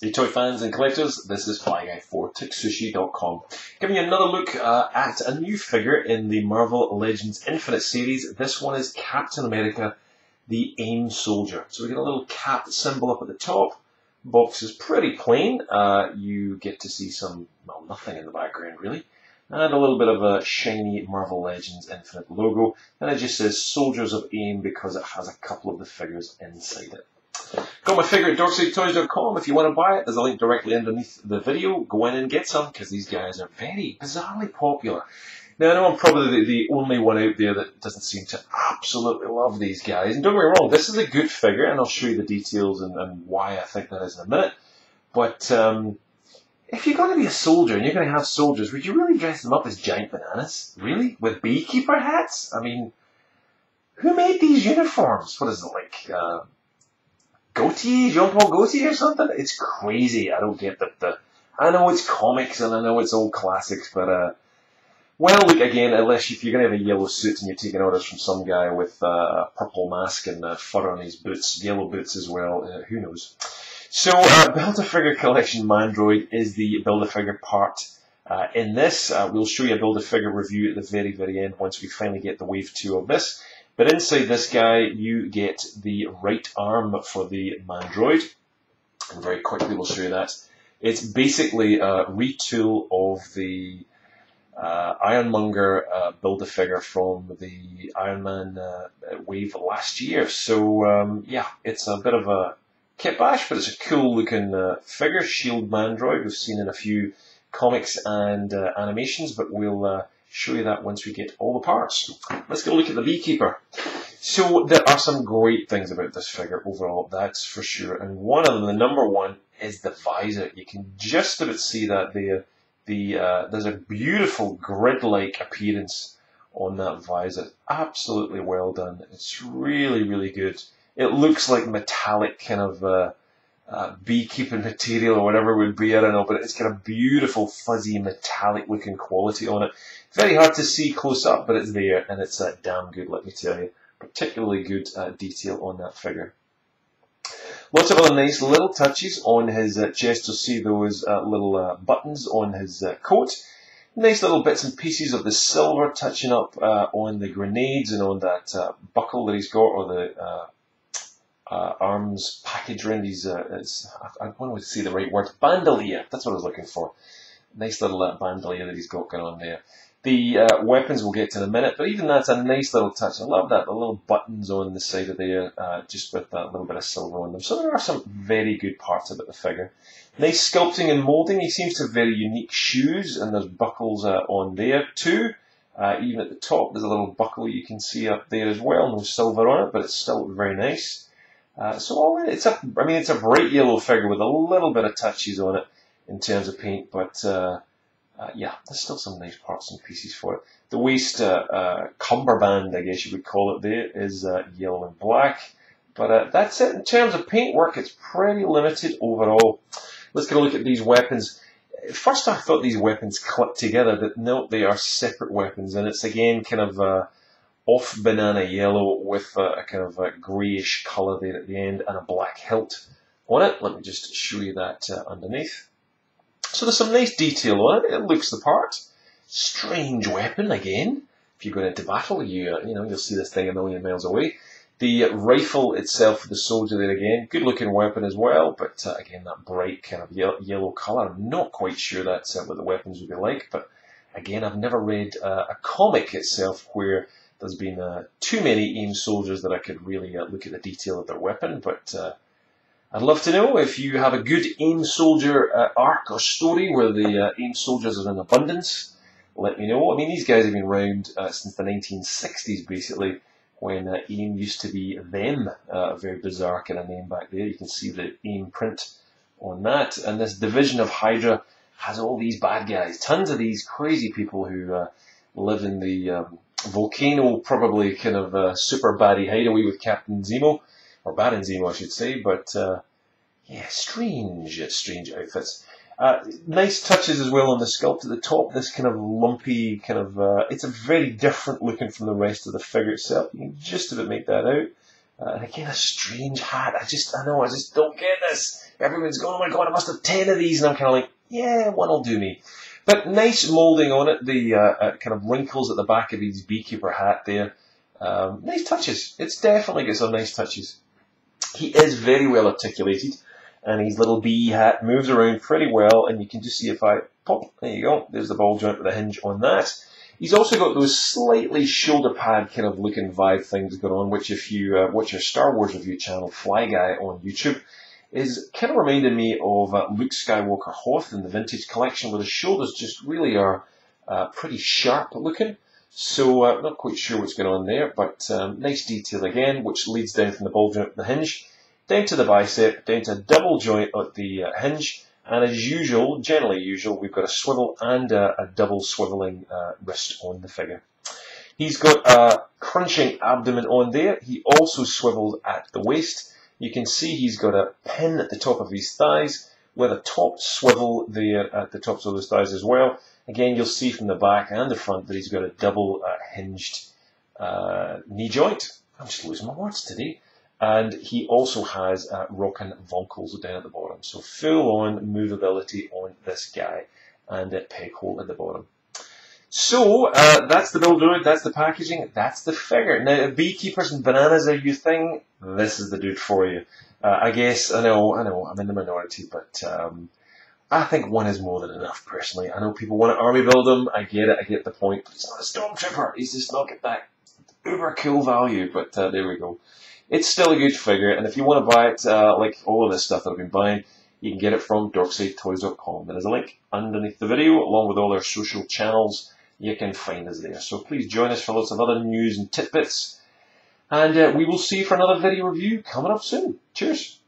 Hey toy fans and collectors, this is Fly Guy for TekSushi.com, giving you another look at a new figure in the Marvel Legends Infinite series. This one is Captain America, the A.I.M soldier. So we get a little cap symbol up at the top. Box is pretty plain. You get to see some, well, nothing in the background really. And a little bit of a shiny Marvel Legends Infinite logo. And it just says Soldiers of A.I.M because it has a couple of the figures inside it. Got my figure at DarkSideToys.com. If you want to buy it, there's a link directly underneath the video. Go in and get some, because these guys are very bizarrely popular. Now, I know I'm probably the only one out there that doesn't seem to absolutely love these guys. And don't get me wrong, this is a good figure, and I'll show you the details and why I think that is in a minute. But if you're going to be a soldier and you're going to have soldiers, would you really dress them up as giant bananas? Really? With beekeeper hats? I mean, who made these uniforms? What is it, like... Gaultier, Jean-Paul Gaultier or something? It's crazy. I don't get the... I know it's comics and I know it's old classics, but... well, look, again, unless if you're going to have a yellow suit and you're taking orders from some guy with a purple mask and fur on his boots, yellow boots as well, who knows. So, Build-A-Figure Collection Mandroid is the Build-A-Figure part in this. We'll show you a Build-A-Figure review at the very, very end once we finally get the wave 2 of this. But inside this guy, you get the right arm for the Mandroid. And very quickly, we'll show you that. It's basically a retool of the Ironmonger Build-A-Figure from the Iron Man wave last year. So, yeah, it's a bit of a kit bash, but it's a cool looking figure. Shield Mandroid, we've seen in a few comics and animations, but we'll show you that once we get all the parts. Let's get a look at the Beekeeper. So there are some great things about this figure overall, that's for sure. And one of them, the number one, is the visor. You can just about see that there. There's a beautiful grid-like appearance on that visor. Absolutely well done. It's really, really good. It looks like metallic kind of beekeeping material or whatever it would be, I don't know, but it's got a beautiful fuzzy metallic looking quality on it. Very hard to see close up, but it's there, and it's damn good, let me tell you. Particularly good detail on that figure. Lots of other nice little touches on his chest. You'll see those little buttons on his coat. Nice little bits and pieces of the silver touching up on the grenades and on that buckle that he's got, or the arms package around his, I want to see the right word, bandolier, that's what I was looking for. Nice little bandolier that he's got going on there. The weapons we'll get to in a minute, but even that's a nice little touch. I love that, the little buttons on the side of there, just with that little bit of silver on them. So there are some very good parts about the figure. Nice sculpting and moulding. He seems to have very unique shoes, and there's buckles on there too. Even at the top, there's a little buckle you can see up there as well. No silver on it, but it's still very nice. So all in, it's a bright yellow figure with a little bit of touches on it in terms of paint, but yeah, there's still some nice parts and pieces for it. The waist cummerband, I guess you would call it there, is yellow and black. But that's it. In terms of paintwork, it's pretty limited overall. Let's get a look at these weapons. First, I thought these weapons clipped together, but no, they are separate weapons. And it's again kind of off banana yellow with a kind of a greyish colour there at the end and a black hilt on it. Let me just show you that underneath. So there's some nice detail on it. It looks the part. Strange weapon again. If you're going into battle, you'll see this thing a million miles away. The rifle itself for the soldier there again, good looking weapon as well, but again that bright kind of yellow colour. I'm not quite sure that's what the weapons would be like, but again I've never read a comic itself where there's been too many A.I.M soldiers that I could really look at the detail of their weapon, but I'd love to know if you have a good A.I.M soldier arc or story where the A.I.M soldiers are in abundance. Let me know. I mean, these guys have been around since the 1960s, basically, when A.I.M used to be them. A very bizarre kind of name back there. You can see the A.I.M print on that. And this division of Hydra has all these bad guys. Tons of these crazy people who live in the volcano, probably kind of super baddie hideaway with Captain Zemo. Or Baron Zemo, I should say, but yeah, strange outfits. Nice touches as well on the sculpt at the top. This kind of lumpy, it's a very different looking from the rest of the figure itself. You can just about make that out. And again, a strange hat. I just don't get this. Everyone's going, oh my god, I must have 10 of these. And I'm kind of like, yeah, one will do me. But nice moulding on it. The kind of wrinkles at the back of his beekeeper hat there. Nice touches. It's definitely got some nice touches. He is very well articulated. And his little bee hat moves around pretty well. And you can just see if I pop, there you go. There's the ball joint with a hinge on that. He's also got those slightly shoulder pad kind of looking vibe things going on, which if you watch our Star Wars review channel, Fly Guy on YouTube, is kind of reminding me of Luke Skywalker Hoth in the Vintage Collection, where the shoulders just really are pretty sharp looking. So not quite sure what's going on there, but nice detail again, which leads down from the ball joint at the hinge, down to the bicep, down to a double joint at the hinge. And as usual, generally usual, we've got a swivel and a double swiveling wrist on the figure. He's got a crunching abdomen on there. He also swivels at the waist. You can see he's got a pin at the top of his thighs with a top swivel there at the tops of those thighs as well. Again, you'll see from the back and the front that he's got a double hinged knee joint. I'm just losing my words today. And he also has rocking vonkels down at the bottom. So full on movability on this guy and a peg hole at the bottom. So that's the build out, that's the packaging, that's the figure. Now, if beekeepers and bananas are your thing, this is the dude for you. I guess, I know, I'm in the minority, but I think one is more than enough, personally. I know people want to army build him, I get the point, but he's not a stormtrooper. He's just not got that uber cool value, but there we go. It's still a good figure, and if you want to buy it, like all of this stuff that I've been buying, you can get it from dorksidetoys.com. There's a link underneath the video, along with all our social channels. You can find us there. So please join us for lots of other news and tidbits. And we will see you for another video review coming up soon. Cheers.